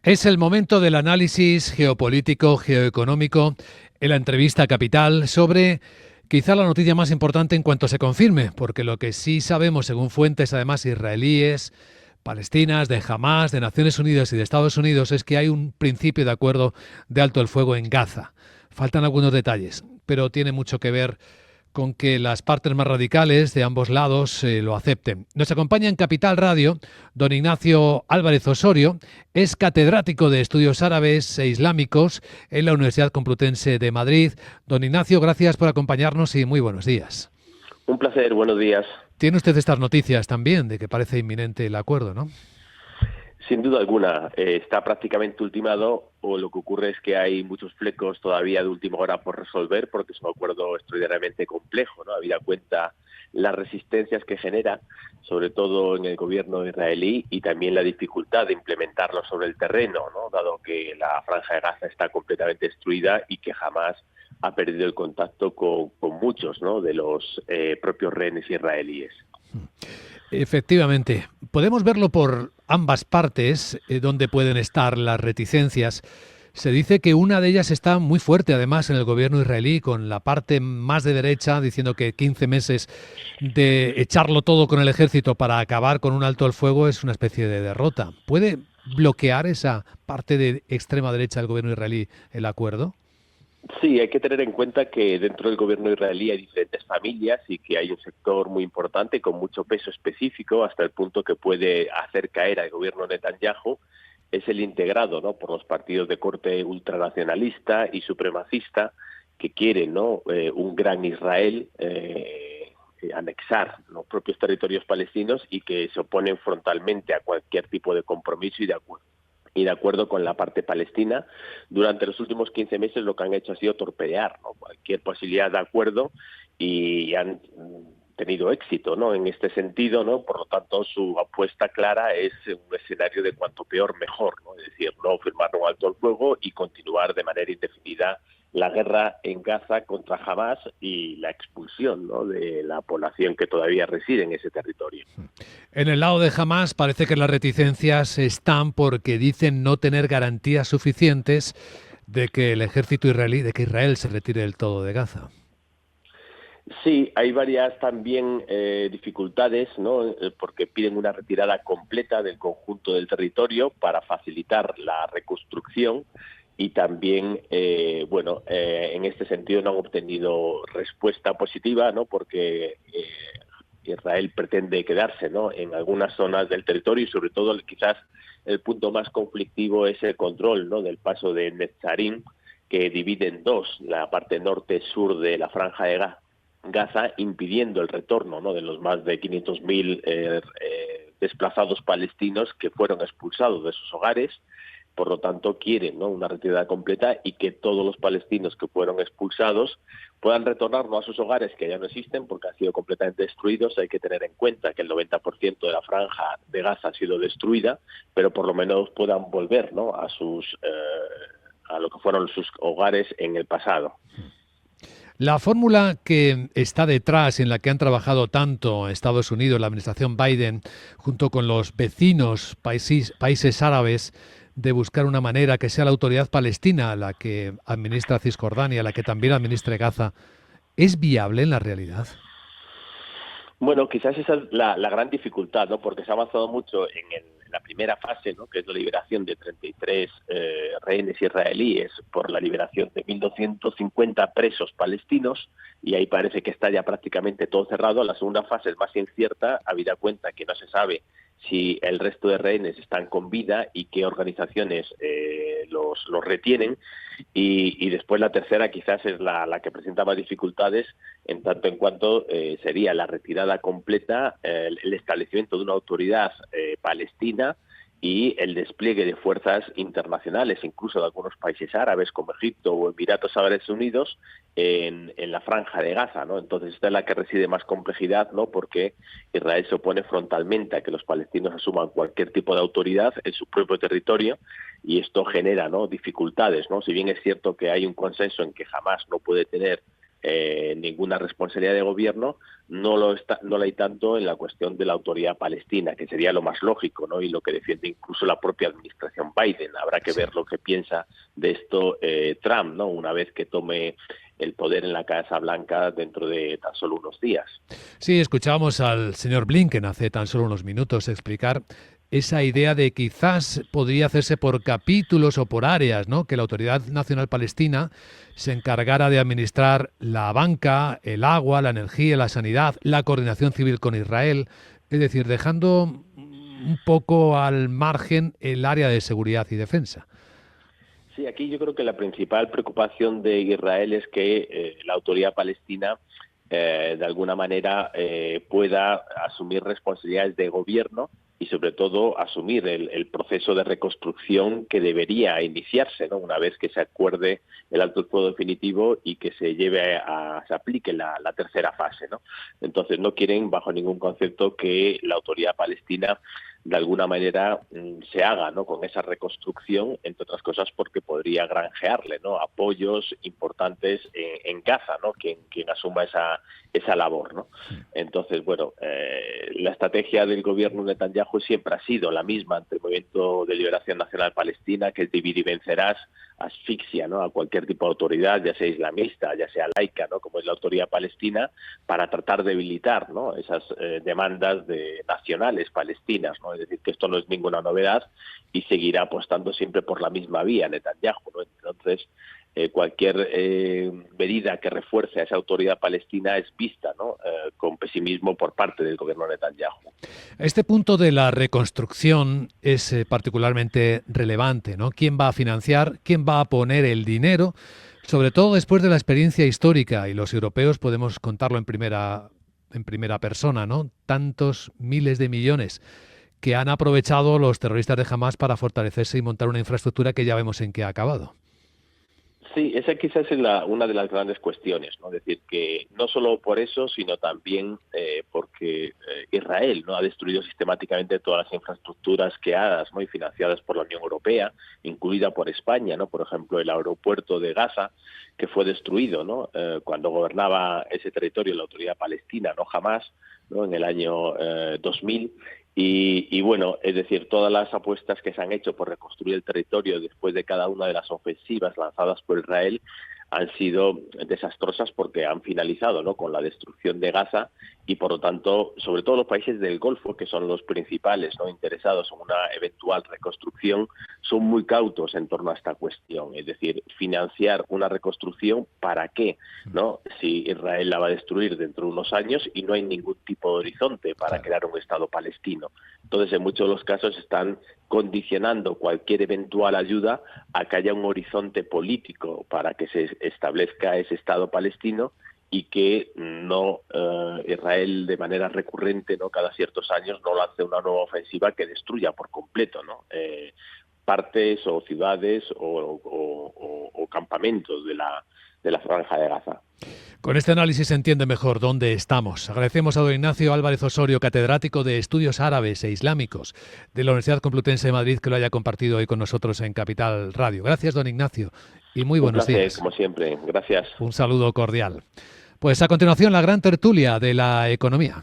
Es el momento del análisis geopolítico, geoeconómico, en la entrevista Capital sobre quizá la noticia más importante en cuanto se confirme, porque lo que sí sabemos, según fuentes además israelíes, palestinas, de Hamás, de Naciones Unidas y de Estados Unidos, es que hay un principio de acuerdo de alto el fuego en Gaza. Faltan algunos detalles, pero tiene mucho que ver con que las partes más radicales de ambos lados lo acepten. Nos acompaña en Capital Radio don Ignacio Álvarez Osorio, es catedrático de Estudios Árabes e Islámicos en la Universidad Complutense de Madrid. Don Ignacio, gracias por acompañarnos y muy buenos días. Un placer, buenos días. Tiene usted estas noticias también de que parece inminente el acuerdo, ¿no? Sin duda alguna, está prácticamente ultimado, o lo que ocurre es que hay muchos flecos todavía de última hora por resolver, porque es un acuerdo extraordinariamente complejo, ¿no? Habida cuenta las resistencias que genera, sobre todo en el gobierno israelí, y también la dificultad de implementarlo sobre el terreno, ¿no? Dado que la Franja de Gaza está completamente destruida y que jamás ha perdido el contacto con muchos, ¿no?, de los propios rehenes israelíes. Efectivamente, podemos verlo por ambas partes, donde pueden estar las reticencias. Se dice que una de ellas está muy fuerte, además, en el gobierno israelí, con la parte más de derecha diciendo que 15 meses de echarlo todo con el ejército para acabar con un alto el fuego es una especie de derrota. ¿Puede bloquear esa parte de extrema derecha del gobierno israelí el acuerdo? Sí, hay que tener en cuenta que dentro del gobierno israelí hay diferentes familias y que hay un sector muy importante con mucho peso específico hasta el punto que puede hacer caer al gobierno Netanyahu. Es el integrado, ¿no?, por los partidos de corte ultranacionalista y supremacista que quieren, ¿no?, un gran Israel, anexar los propios territorios palestinos y que se oponen frontalmente a cualquier tipo de compromiso y de acuerdo con la parte palestina. Durante los últimos 15 meses lo que han hecho ha sido torpedear, ¿no?, cualquier posibilidad de acuerdo y han tenido éxito, ¿no?, en este sentido, ¿no? Por lo tanto, su apuesta clara es un escenario de cuanto peor mejor, ¿no? Es decir, no firmar un alto el fuego y continuar de manera indefinida la guerra en Gaza contra Hamás y la expulsión, ¿no?, de la población que todavía reside en ese territorio. En el lado de Hamás parece que las reticencias están porque dicen no tener garantías suficientes de que el ejército israelí, de que Israel se retire del todo de Gaza. Sí, hay varias también dificultades, ¿no?, porque piden una retirada completa del conjunto del territorio para facilitar la reconstrucción y también, en este sentido no han obtenido respuesta positiva, ¿no?, porque Israel pretende quedarse, ¿no?, en algunas zonas del territorio y sobre todo quizás el punto más conflictivo es el control, ¿no?, del paso de Netzarim, que divide en dos la parte norte-sur de la Franja de Gaza, impidiendo el retorno, ¿no?, de los más de 500.000 desplazados palestinos que fueron expulsados de sus hogares. Por lo tanto, quieren, ¿no?, una retirada completa y que todos los palestinos que fueron expulsados puedan retornar no a sus hogares, que ya no existen porque han sido completamente destruidos. Hay que tener en cuenta que el 90% de la franja de Gaza ha sido destruida, pero por lo menos puedan volver, ¿no?, a lo que fueron sus hogares en el pasado. La fórmula que está detrás, en la que han trabajado tanto Estados Unidos, la administración Biden, junto con los vecinos países árabes, de buscar una manera que sea la autoridad palestina la que administra Cisjordania, la que también administre Gaza, ¿es viable en la realidad? Bueno, quizás esa es la gran dificultad, ¿no?, porque se ha avanzado mucho en la primera fase, ¿no?, que es la liberación de 33 rehenes israelíes por la liberación de 1.250 presos palestinos, y ahí parece que está ya prácticamente todo cerrado. La segunda fase es más incierta, habida cuenta que no se sabe si el resto de rehenes están con vida y qué organizaciones los retienen. Y después la tercera quizás es la que presenta más dificultades, en tanto en cuanto sería la retirada completa, el establecimiento de una autoridad palestina y el despliegue de fuerzas internacionales, incluso de algunos países árabes como Egipto o Emiratos Árabes Unidos, en la Franja de Gaza, ¿no? Entonces esta es la que reside más complejidad, ¿no?, porque Israel se opone frontalmente a que los palestinos asuman cualquier tipo de autoridad en su propio territorio, y esto genera, ¿no?, dificultades, ¿no? Si bien es cierto que hay un consenso en que jamás no puede tener ninguna responsabilidad de gobierno, no la hay tanto en la cuestión de la autoridad palestina, que sería lo más lógico, ¿no? Y lo que defiende incluso la propia administración Biden. Habrá que ver lo que piensa de esto Trump, ¿no? Una vez que tome el poder en la Casa Blanca dentro de tan solo unos días. Sí, escuchábamos al señor Blinken hace tan solo unos minutos explicar esa idea de quizás podría hacerse por capítulos o por áreas, ¿no? Que la Autoridad Nacional Palestina se encargara de administrar la banca, el agua, la energía, la sanidad, la coordinación civil con Israel, es decir, dejando un poco al margen el área de seguridad y defensa. Sí, aquí yo creo que la principal preocupación de Israel es que la autoridad palestina de alguna manera pueda asumir responsabilidades de gobierno y sobre todo asumir el proceso de reconstrucción que debería iniciarse, ¿no? Una vez que se acuerde el alto el fuego definitivo y que se se aplique la tercera fase, ¿no? Entonces no quieren bajo ningún concepto que la autoridad palestina de alguna manera se haga, ¿no? Con esa reconstrucción, entre otras cosas porque podría granjearle, ¿no? Apoyos importantes en Gaza, ¿no? Quien asuma esa labor, ¿no? Entonces, bueno, la estrategia del gobierno de Netanyahu siempre ha sido la misma ante el Movimiento de Liberación Nacional Palestina, que es dividir y vencerás, asfixia, ¿no? A cualquier tipo de autoridad, ya sea islamista, ya sea laica, ¿no? Como es la autoridad palestina, para tratar de debilitar, ¿no? Esas demandas nacionales palestinas, ¿no? Es decir, que esto no es ninguna novedad y seguirá apostando siempre por la misma vía Netanyahu, ¿no? Entonces, cualquier medida que refuerce a esa autoridad palestina es vista, ¿no? Con pesimismo por parte del gobierno de Netanyahu. Este punto de la reconstrucción es particularmente relevante, ¿no? ¿Quién va a financiar? ¿Quién va a poner el dinero? Sobre todo después de la experiencia histórica, y los europeos podemos contarlo en primera persona, ¿no? Tantos miles de millones que han aprovechado los terroristas de Hamás para fortalecerse y montar una infraestructura que ya vemos en qué ha acabado. Sí, esa quizás es una de las grandes cuestiones, ¿no? Es decir, que no solo por eso, sino también porque Israel no ha destruido sistemáticamente todas las infraestructuras creadas, ¿no? Y financiadas por la Unión Europea, incluida por España, ¿no? Por ejemplo, el aeropuerto de Gaza, que fue destruido, ¿no? Cuando gobernaba ese territorio la autoridad palestina, no Hamás, ¿no? En el año 2000. Y bueno, es decir, todas las apuestas que se han hecho por reconstruir el territorio después de cada una de las ofensivas lanzadas por Israel han sido desastrosas porque han finalizado, ¿no? Con la destrucción de Gaza y, por lo tanto, sobre todo los países del Golfo, que son los principales, ¿no? Interesados en una eventual reconstrucción, son muy cautos en torno a esta cuestión. Es decir, financiar una reconstrucción, ¿para qué? ¿No? Si Israel la va a destruir dentro de unos años y no hay ningún tipo de horizonte para crear un Estado palestino. Entonces, en muchos de los casos están condicionando cualquier eventual ayuda a que haya un horizonte político para que se establezca ese Estado palestino y que no Israel de manera recurrente, no cada ciertos años, no lance una nueva ofensiva que destruya por completo, ¿no? Partes o ciudades o campamentos de la Franja de Gaza. Con este análisis se entiende mejor dónde estamos. Agradecemos a don Ignacio Álvarez Osorio, catedrático de Estudios Árabes e Islámicos de la Universidad Complutense de Madrid, que lo haya compartido hoy con nosotros en Capital Radio. Gracias, don Ignacio, y muy buenos días. Un placer, como siempre. Gracias. Un saludo cordial. Pues a continuación, la gran tertulia de la economía.